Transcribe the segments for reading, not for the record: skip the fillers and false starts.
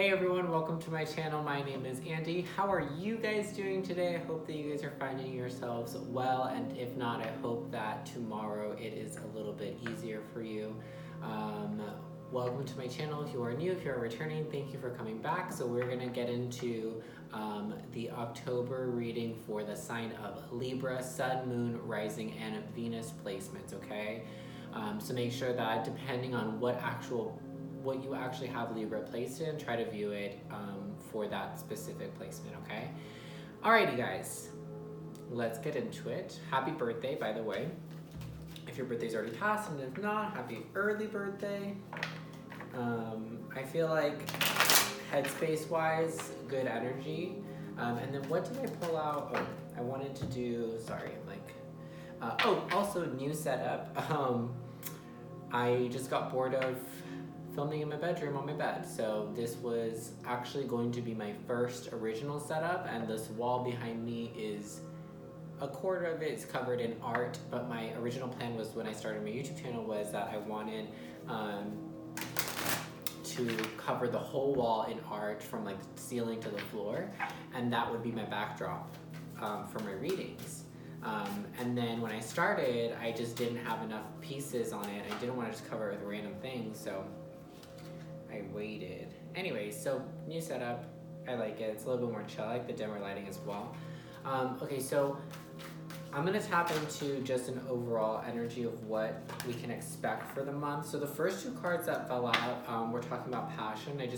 Hey everyone, welcome to my channel. My name is Andy. How are you guys doing today? I hope that you guys are finding yourselves well, and if not, I hope that tomorrow it is a little bit easier for you. Welcome to my channel. If you are new, if you are returning, thank you for coming back. So we're gonna get into the October reading for the sign of Libra, Sun, Moon, Rising, and Venus placements, okay? So make sure that depending on what you actually have Libra placed in, try to view it for that specific placement, okay? Alrighty guys, let's get into it. Happy birthday, by the way. If your birthday's already passed, and if not, happy early birthday. I feel like headspace-wise, good energy. And then what did I pull out? Oh, I wanted to do, sorry, I'm like, also new setup. I just got bored of filming in my bedroom on my bed. So this was actually going to be my first original setup, and this wall behind me is a quarter of it is covered in art, but my original plan was when I started my YouTube channel was that I wanted to cover the whole wall in art from like ceiling to the floor, and that would be my backdrop for my readings. And then when I started, I just didn't have enough pieces on it. I didn't want to just cover it with random things, so I waited. Anyway, so new setup. I like it. It's a little bit more chill. I like the dimmer lighting as well. Okay, so I'm going to tap into just an overall energy of what we can expect for the month. So the first two cards that fell out, we're talking about passion. I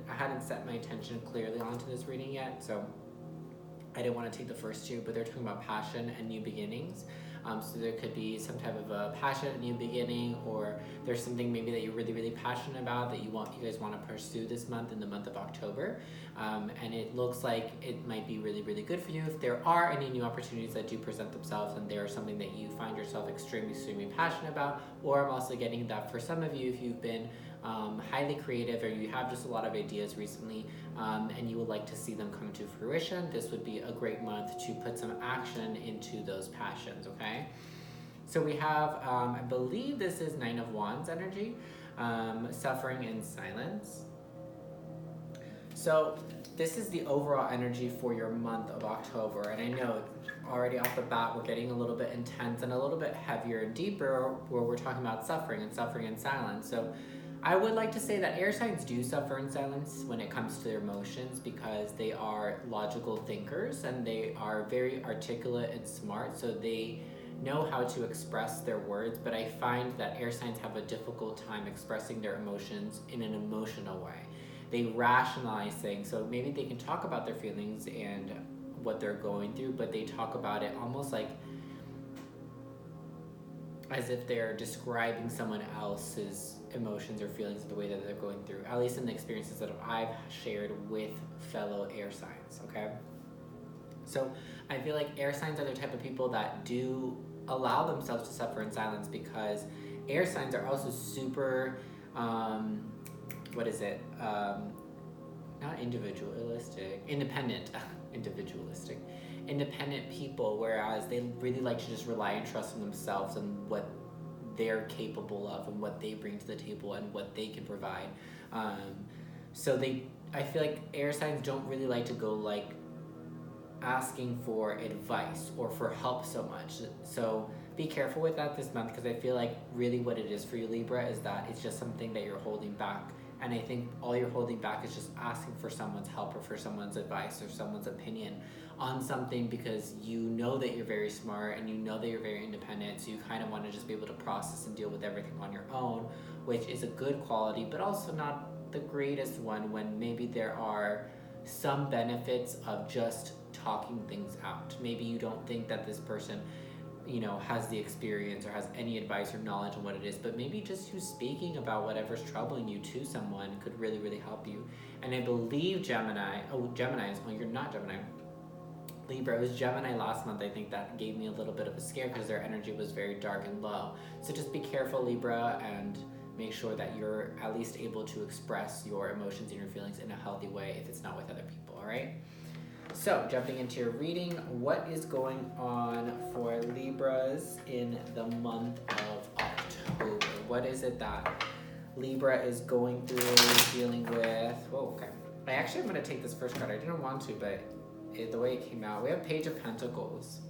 hadn't set my attention clearly onto this reading yet, so I didn't want to take the first two, but they're talking about passion and new beginnings. So there could be some type of a passionate new beginning, or there's something maybe that you're really, really passionate about that you guys want to pursue this month in the month of October. And it looks like it might be really, really good for you. If there are any new opportunities that do present themselves and there is something that you find yourself extremely, extremely passionate about, or I'm also getting that for some of you, if you've been highly creative or you have just a lot of ideas recently and you would like to see them come to fruition, this would be a great month to put some action into those passions, okay? So we have, I believe this is Nine of Wands energy, suffering in silence. So this is the overall energy for your month of October, and I know already off the bat we're getting a little bit intense and a little bit heavier and deeper where we're talking about suffering in silence. So I would like to say that air signs do suffer in silence when it comes to their emotions because they are logical thinkers and they are very articulate and smart, so they know how to express their words, but I find that air signs have a difficult time expressing their emotions in an emotional way. They rationalize things, so maybe they can talk about their feelings and what they're going through, but they talk about it almost like as if they're describing someone else's emotions or feelings the way that they're going through, at least in the experiences that I've shared with fellow air signs, okay? So I feel like air signs are the type of people that do allow themselves to suffer in silence because air signs are also super, not individualistic, independent, independent people, whereas they really like to just rely and trust in themselves and what they're capable of and what they bring to the table and what they can provide. I feel like air signs don't really like to go like asking for advice or for help so much. So be careful with that this month because I feel like really what it is for you, Libra, is that it's just something that you're holding back. And I think all you're holding back is just asking for someone's help or for someone's advice or someone's opinion on something because you know that you're very smart and you know that you're very independent, so you kind of want to just be able to process and deal with everything on your own, which is a good quality, but also not the greatest one when maybe there are some benefits of just talking things out. Maybe you don't think that this person has the experience or has any advice or knowledge on what it is, but maybe just you speaking about whatever's troubling you to someone could really, really help you. And I believe Gemini, you're not Gemini, Libra, it was Gemini last month, I think that gave me a little bit of a scare because their energy was very dark and low. So just be careful, Libra, and make sure that you're at least able to express your emotions and your feelings in a healthy way if it's not with other people, all right? So, jumping into your reading, what is going on for Libras in the month of October? What is it that Libra is going through, dealing with, Oh, okay. I actually am going to take this first card. I didn't want to, but the way it came out, we have Page of Pentacles.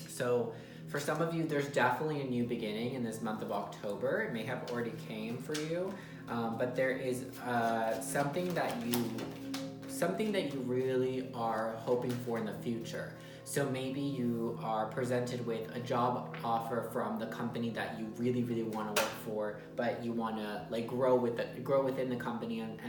So for some of you, there's definitely a new beginning in this month of October. It may have already came for you, but there is something that you really are hoping for in the future. So maybe you are presented with a job offer from the company that you really, really want to work for, but you want to like grow within the company and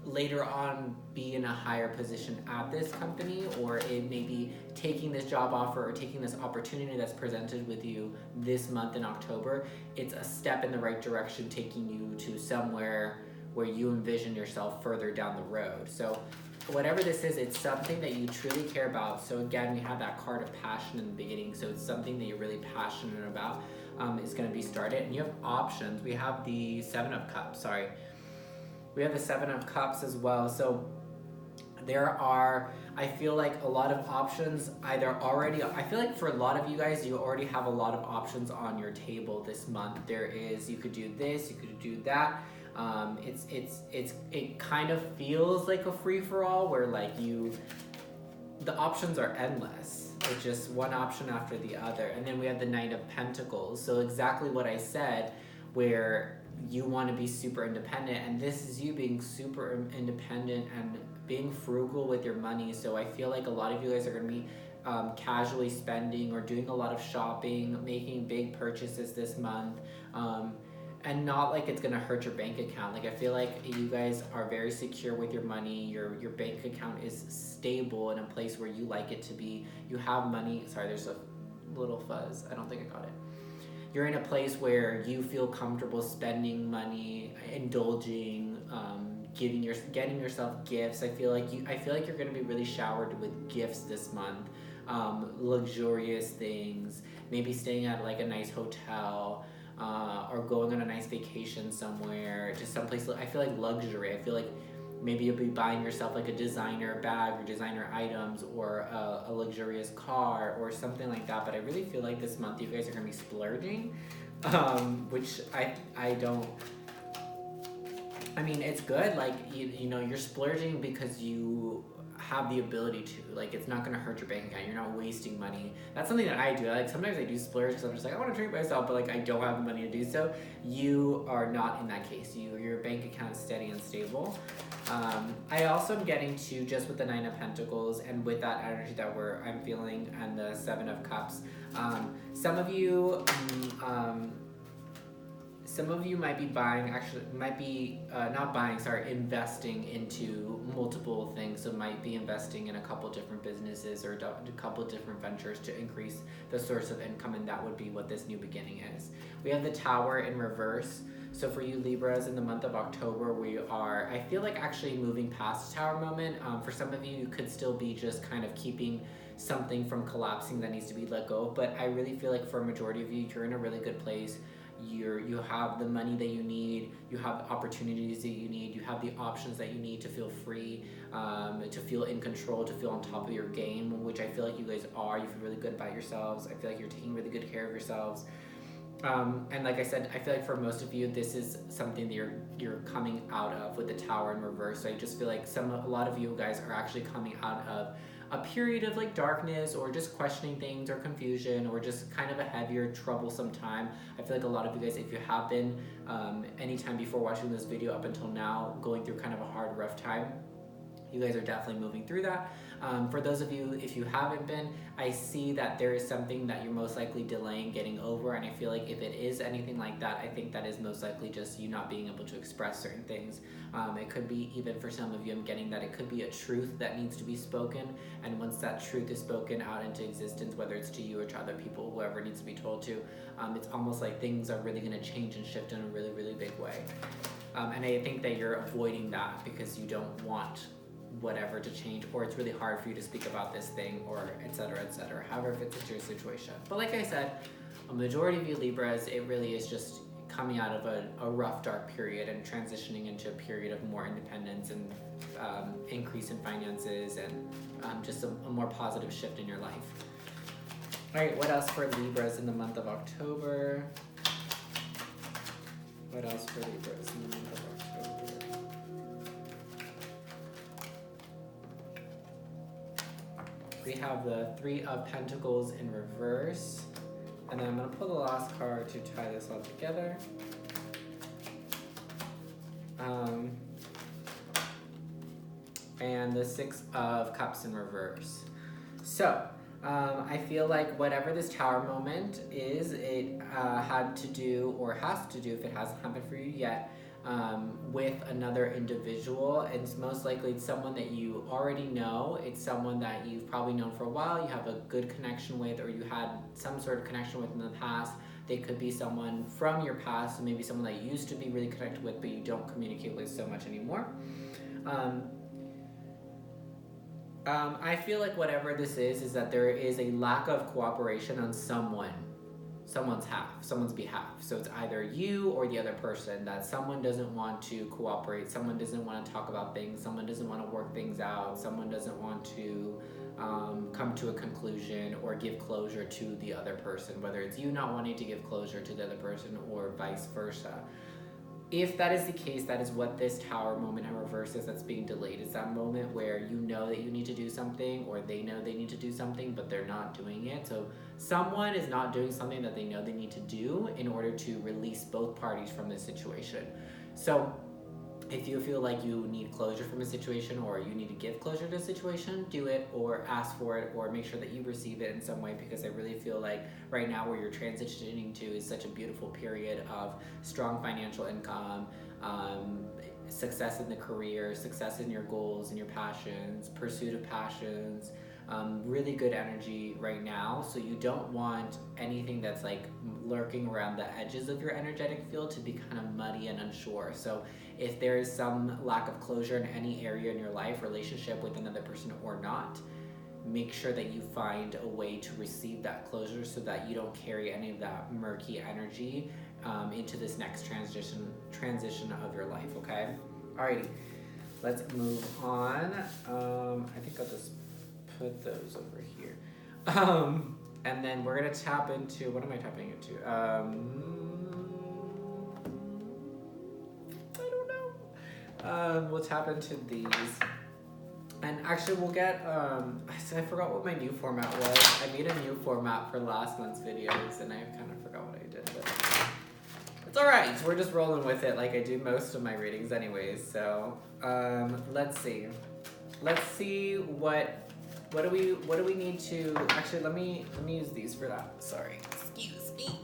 later on be in a higher position at this company, or it may be taking this job offer or taking this opportunity that's presented with you this month in October. It's a step in the right direction, taking you to somewhere where you envision yourself further down the road. So whatever this is, it's something that you truly care about. So again, we have that card of passion in the beginning. So it's something that you're really passionate about is going to be started. And you have options. We have the Seven of Cups, we have the Seven of Cups as well. So there are, I feel like, a lot of options either already. I feel like for a lot of you guys, you already have a lot of options on your table this month. There is, you could do this, you could do that. It kind of feels like a free-for-all where like the options are endless. It's just one option after the other. And then we have the Knight of Pentacles. So exactly what I said, where you want to be super independent, and this is you being super independent and being frugal with your money. So I feel like a lot of you guys are going to be casually spending or doing a lot of shopping, making big purchases this month, and not like it's going to hurt your bank account. Like I feel like you guys are very secure with your money. Your bank account is stable in a place where you like it to be. You have money. Sorry, there's a little fuzz. I don't think I got it. You're in a place where you feel comfortable spending money, indulging, getting yourself gifts. I feel like you're going to be really showered with gifts this month, luxurious things, maybe staying at like a nice hotel, or going on a nice vacation somewhere, just someplace. I feel like luxury. I feel like maybe you'll be buying yourself like a designer bag or designer items, or a luxurious car or something like that. But I really feel like this month you guys are going to be splurging, which I don't. I mean, it's good. Like you know, you're splurging because you have the ability to. Like, it's not going to hurt your bank account. You're not wasting money. That's something that I do. Like, sometimes I do splurge because I'm just like, I want to treat myself, but like I don't have the money to do so. You are not in that case. Your bank account is steady and stable. I also am getting to, just with the Nine of Pentacles and with that energy that I'm feeling, and the Seven of Cups. Some of you might be investing into multiple things. So might be investing in a couple different businesses or a couple different ventures to increase the source of income, and that would be what this new beginning is. We have the Tower in reverse. So for you Libras, in the month of October, we are, I feel like, actually moving past the Tower moment. For some of you, you could still be just kind of keeping something from collapsing that needs to be let go. But I really feel like for a majority of you, you're in a really good place. You have the money that you need, you have opportunities that you need, you have the options that you need to feel free, to feel in control, to feel on top of your game, which I feel like you guys are. You feel really good about yourselves. I feel like you're taking really good care of yourselves. And like I said, I feel like for most of you, this is something that you're coming out of with the Tower in reverse. So I just feel like a lot of you guys are actually coming out of a period of like darkness, or just questioning things, or confusion, or just kind of a heavier, troublesome time. I feel like a lot of you guys, if you have been anytime before watching this video up until now, going through kind of a hard, rough time, you guys are definitely moving through that. For those of you, if you haven't been, I see that there is something that you're most likely delaying getting over, and I feel like if it is anything like that, I think that is most likely just you not being able to express certain things. It could be, even for some of you, I'm getting that it could be a truth that needs to be spoken, and once that truth is spoken out into existence, whether it's to you or to other people, whoever needs to be told to, it's almost like things are really going to change and shift in a really, really big way. And I think that you're avoiding that because you don't want whatever to change, or it's really hard for you to speak about this thing, or etc., however it fits into your situation. But like I said, a majority of you Libras, it really is just coming out of a rough, dark period and transitioning into a period of more independence and increase in finances, and just a more positive shift in your life. All right, what else for Libras in the month of October? What else for Libras in the month of October? we have the Three of Pentacles in reverse. And then I'm going to pull the last card to tie this all together. And the Six of Cups in reverse. So, I feel like whatever this Tower moment is, it had to do, or has to do, if it hasn't happened for you yet, with another individual. It's most likely it's someone that you already know. It's someone that you've probably known for a while, you have a good connection with, or you had some sort of connection with in the past. They could be someone from your past, maybe someone that you used to be really connected with, but you don't communicate with so much anymore. I feel like whatever this is that there is a lack of cooperation on someone's behalf. So it's either you or the other person, that someone doesn't want to cooperate, someone doesn't want to talk about things, someone doesn't want to work things out, someone doesn't want to come to a conclusion or give closure to the other person, whether it's you not wanting to give closure to the other person or vice versa. If that is the case, that is what this Tower moment in reverse is that's being delayed. It's that moment where you know that you need to do something, or they know they need to do something, but they're not doing it. So someone is not doing something that they know they need to do in order to release both parties from this situation. So if you feel like you need closure from a situation, or you need to give closure to a situation, do it, or ask for it, or make sure that you receive it in some way, because I really feel like right now where you're transitioning to is such a beautiful period of strong financial income, success in the career, success in your goals and your passions, pursuit of passions, really good energy right now. So you don't want anything that's like lurking around the edges of your energetic field to be kind of muddy and unsure. So if there is some lack of closure in any area in your life, relationship with another person or not, make sure that you find a way to receive that closure so that you don't carry any of that murky energy into this next transition of your life, okay? Alrighty, let's move on. I think I'll just put those over here. And then we're gonna tap into, what am I tapping into? I don't know. We'll tap into these. And actually we'll get, I forgot what my new format was. I made a new format for last month's videos and I kind of forgot what I did, but it's all right. We're just rolling with it like I do most of my readings anyways. So, let's see. Let's see what do we need to, actually let me use these for that. Sorry. Excuse me.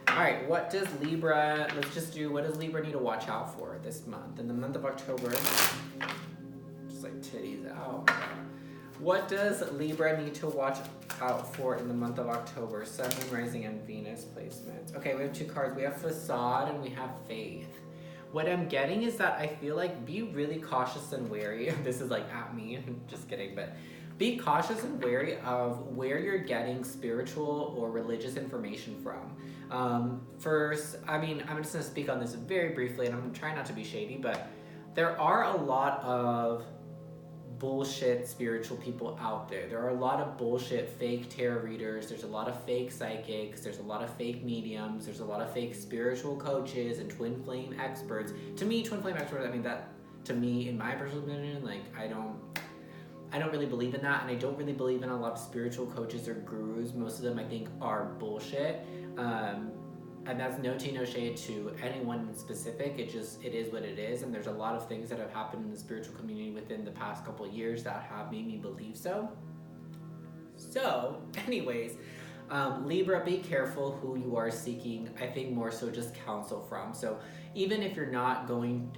All right, what does Libra, let's just do, what does Libra need to watch out for this month? In the month of October, just like titties out. What does Libra need to watch out for in the month of October? Sun, Moon, Rising, and Venus placements. Okay, we have two cards. We have Facade and we have Faith. What I'm getting is that I feel like be really cautious and wary. This is like at me, just kidding, but be cautious and wary of where you're getting spiritual or religious information from. First, I mean, I'm just gonna speak on this very briefly and I'm trying not to be shady, but there are a lot of bullshit spiritual people out there. There are a lot of bullshit fake tarot readers. There's a lot of fake psychics. There's a lot of fake mediums. There's a lot of fake spiritual coaches and twin flame experts. To me, twin flame experts, I mean, that, to me, in my personal opinion, like, I don't really believe in that, and I don't really believe in a lot of spiritual coaches or gurus. Most of them, I think, are bullshit. And that's no tea, no shade to anyone in specific. It is what it is. And there's a lot of things that have happened in the spiritual community within the past couple of years that have made me believe so. So, anyways, Libra, be careful who you are seeking, I think more so just counsel from. So even if you're not going,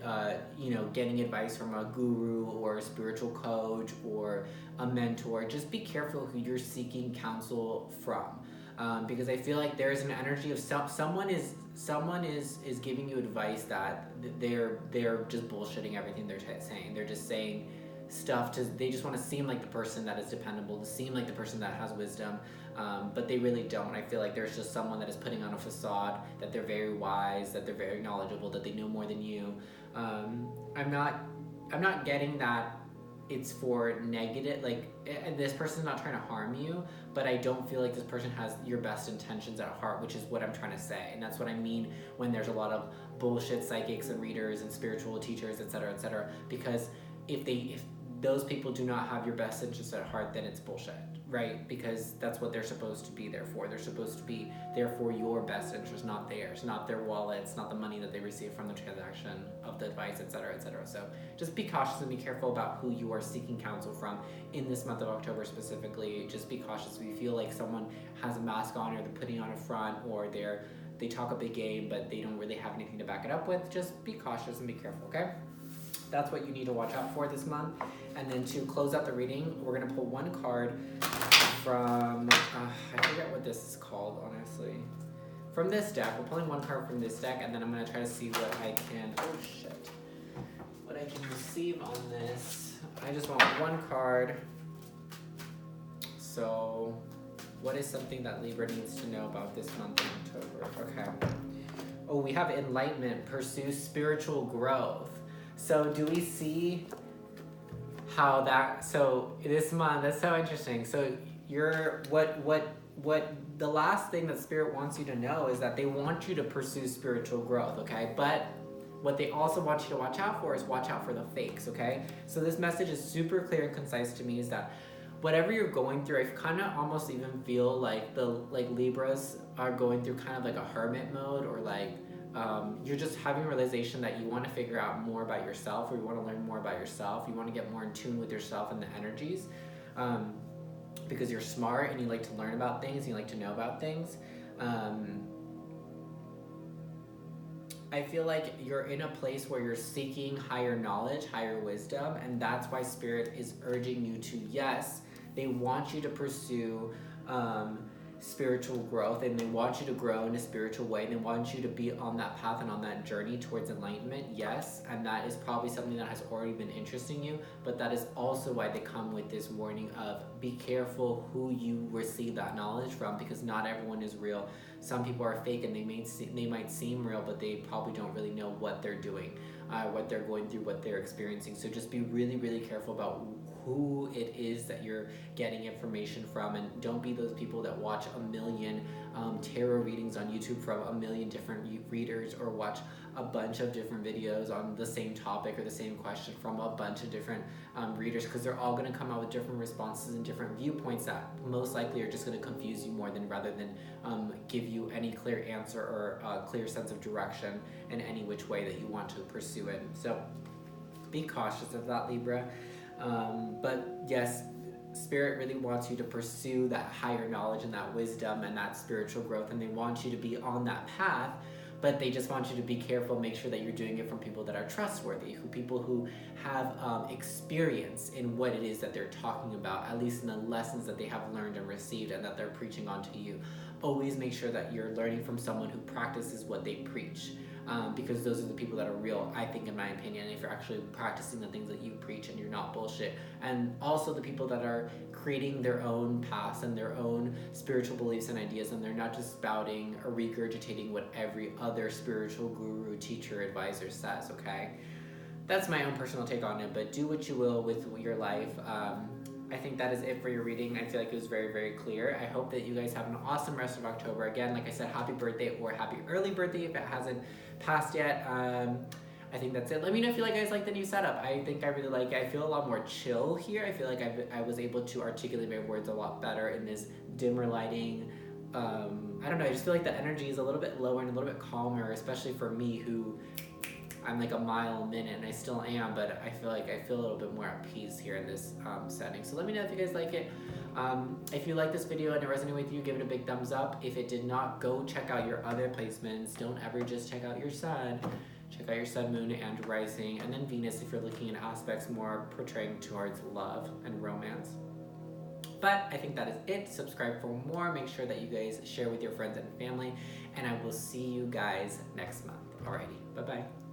getting advice from a guru or a spiritual coach or a mentor, just be careful who you're seeking counsel from. Because I feel like there's an energy of someone is giving you advice that they're just bullshitting everything they're saying. They're just saying stuff they just want to seem like the person that is dependable, to seem like the person that has wisdom, but they really don't. I feel like there's just someone that is putting on a facade that they're very wise, that they're very knowledgeable, that they know more than you. I'm not getting that it's for negative, like, this person's not trying to harm you, but I don't feel like this person has your best intentions at heart, which is what I'm trying to say. And that's what I mean when there's a lot of bullshit psychics and readers and spiritual teachers, etc., because if those people do not have your best interest at heart, then it's bullshit, right? Because that's what they're supposed to be there for. They're supposed to be there for your best interest, not theirs, not their wallets, not the money that they receive from the transaction of the advice, etc., etc. So just be cautious and be careful about who you are seeking counsel from in this month of October specifically. Just be cautious if you feel like someone has a mask on, or they're putting on a front, or they talk a big game but they don't really have anything to back it up with. Just be cautious and be careful, okay? That's what you need to watch out for this month. And then to close out the reading, we're going to pull one card from, I forget what this is called, honestly. From this deck. We're pulling one card from this deck, and then I'm going to try to see what I can, what I can receive on this. I just want one card. So, what is something that Libra needs to know about this month in October? Okay. Oh, we have enlightenment, pursue spiritual growth. So do we see how that, so this month, that's so interesting. So what the last thing that Spirit wants you to know is that they want you to pursue spiritual growth, okay? But what they also want you to watch out for is watch out for the fakes, okay? So this message is super clear and concise to me, is that whatever you're going through, I kind of almost even feel like Libras are going through kind of like a hermit mode, or you're just having a realization that you want to figure out more about yourself, or you want to learn more about yourself. You want to get more in tune with yourself and the energies, because you're smart and you like to learn about things, and you like to know about things. I feel like you're in a place where you're seeking higher knowledge, higher wisdom, and that's why Spirit is urging you to, yes, they want you to pursue spiritual growth, and they want you to grow in a spiritual way. They want you to be on that path and on that journey towards enlightenment, yes, and that is probably something that has already been interesting you, but that is also why they come with this warning of be careful who you receive that knowledge from, because not everyone is real. Some people are fake, and they might seem real, but they probably don't really know what they're doing, what they're going through, what they're experiencing. So just be really, really careful about who it is that you're getting information from, and don't be those people that watch a million tarot readings on YouTube from a million different readers, or watch a bunch of different videos on the same topic or the same question from a bunch of different readers, because they're all going to come out with different responses and different viewpoints that most likely are just going to confuse you more than rather than give you any clear answer or a clear sense of direction in any which way that you want to pursue it. So be cautious of that, Libra. But yes, Spirit really wants you to pursue that higher knowledge and that wisdom and that spiritual growth, and they want you to be on that path, but they just want you to be careful, make sure that you're doing it from people that are trustworthy, people who have experience in what it is that they're talking about, at least in the lessons that they have learned and received and that they're preaching onto you. Always make sure that you're learning from someone who practices what they preach. Because those are the people that are real, I think, in my opinion, if you're actually practicing the things that you preach and you're not bullshit. And also the people that are creating their own paths and their own spiritual beliefs and ideas, and they're not just spouting or regurgitating what every other spiritual guru, teacher, advisor says, okay? That's my own personal take on it, but do what you will with your life. I think that is it for your reading. I feel like it was very, very clear. I hope that you guys have an awesome rest of October. Again, like I said, happy birthday or happy early birthday if it hasn't passed yet. I think that's it. Let me know if you guys like the new setup. I think I really like it. I feel a lot more chill here. I feel like I was able to articulate my words a lot better in this dimmer lighting. I don't know, I just feel like the energy is a little bit lower and a little bit calmer, especially for me, who I'm like a mile a minute, and I still am, but I feel like I feel a little bit more at peace here in this setting. So let me know if you guys like it. If you like this video and it resonated with you, give it a big thumbs up. If it did not, go check out your other placements. Don't ever just check out your sun. Check out your sun, moon, and rising, and then Venus if you're looking at aspects more portraying towards love and romance. But I think that is it. Subscribe for more. Make sure that you guys share with your friends and family, and I will see you guys next month. Alrighty, bye-bye.